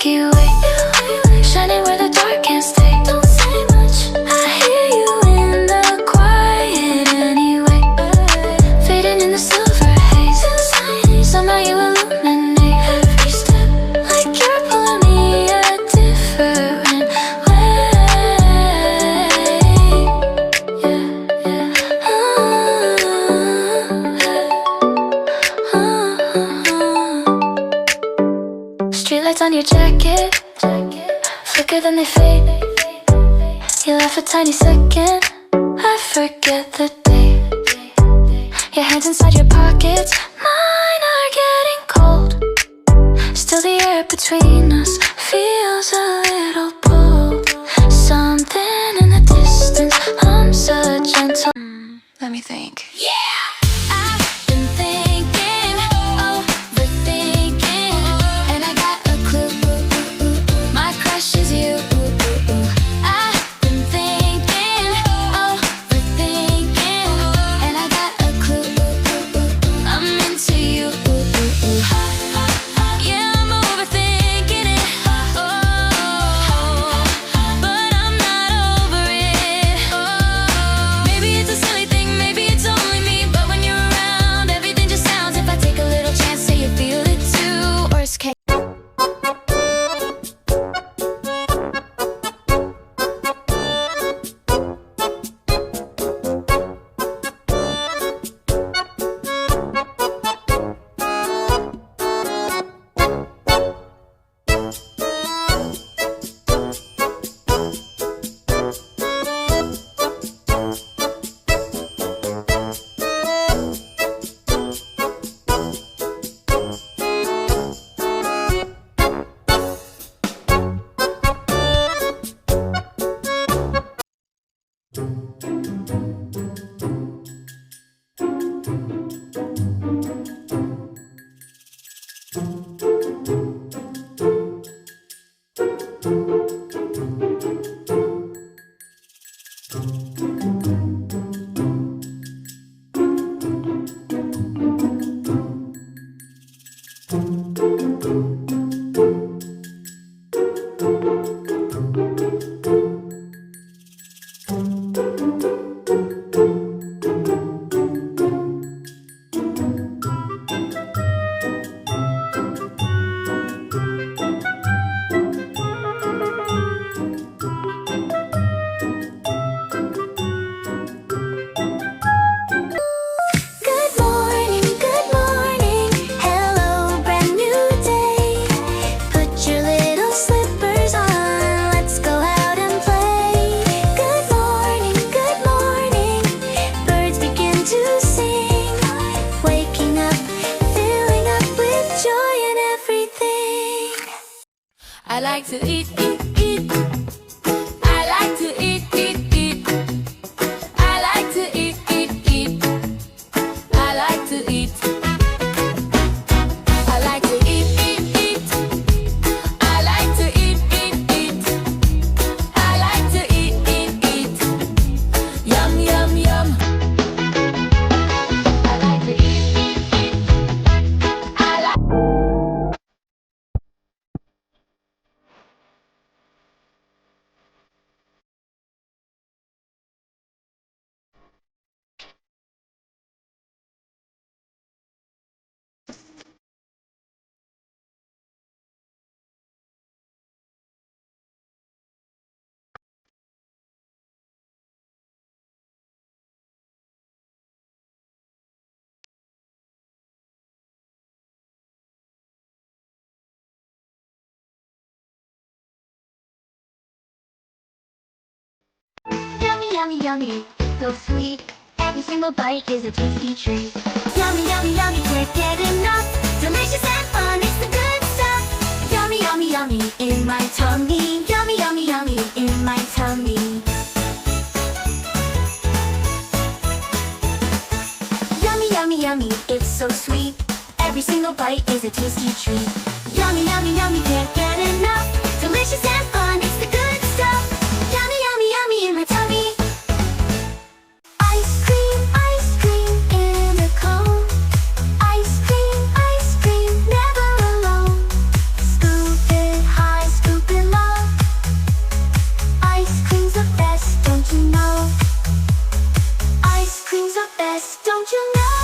Milky Way, shining where the dark can't stay. Don't say much, I hear you in the quiet anyway. Fading in the silver haze, somehow you illuminate every step, like you're pulling me a different way. Streetlights on your jacket, flicker then they fade. You laugh a tiny second, I forget the day. Your hands inside your pockets, mine are getting cold. Still the air between us feels a little pulled. Something in the distance, I'm so gentle. Let me think. I've been thinking, overthinking, and I got a clue. My crush is you. I've been thinking, overthinking, and I got a clue. I'm into you. Yeah, I'm overthinking it. But I'm not over it. Maybe it's a silly thing, maybe it's only me, but when you're around, everything just sounds. If I take a little chance, say you feel it too. Worst case. Good morning, hello, brand new day. Put your little slippers on, let's go out and play. Good morning, birds begin to sing. Waking up, filling up with joy and everything. I like to eat. I like to eat. I like to eat. I like to eat. I like to eat. I like to eat. I like to eat. Yum, yum, yum. I like to eat. I like. Yummy, yummy, yummy, so sweet. Every single bite is a tasty treat. Yummy, yummy, yummy, can't get enough. Delicious and fun, it's the good stuff. Yummy, yummy, yummy, in my tummy. Yummy, yummy, yummy, in my tummy. Yummy, yummy, yummy, it's so sweet. Every single bite is a tasty treat. Yummy, yummy, yummy, can't get enough. Delicious and fun, it's the good stuff. Yummy, yummy, yummy, in my tummy. Ice cream in a cone. Ice cream, never alone. Scoop it high this, don't you know?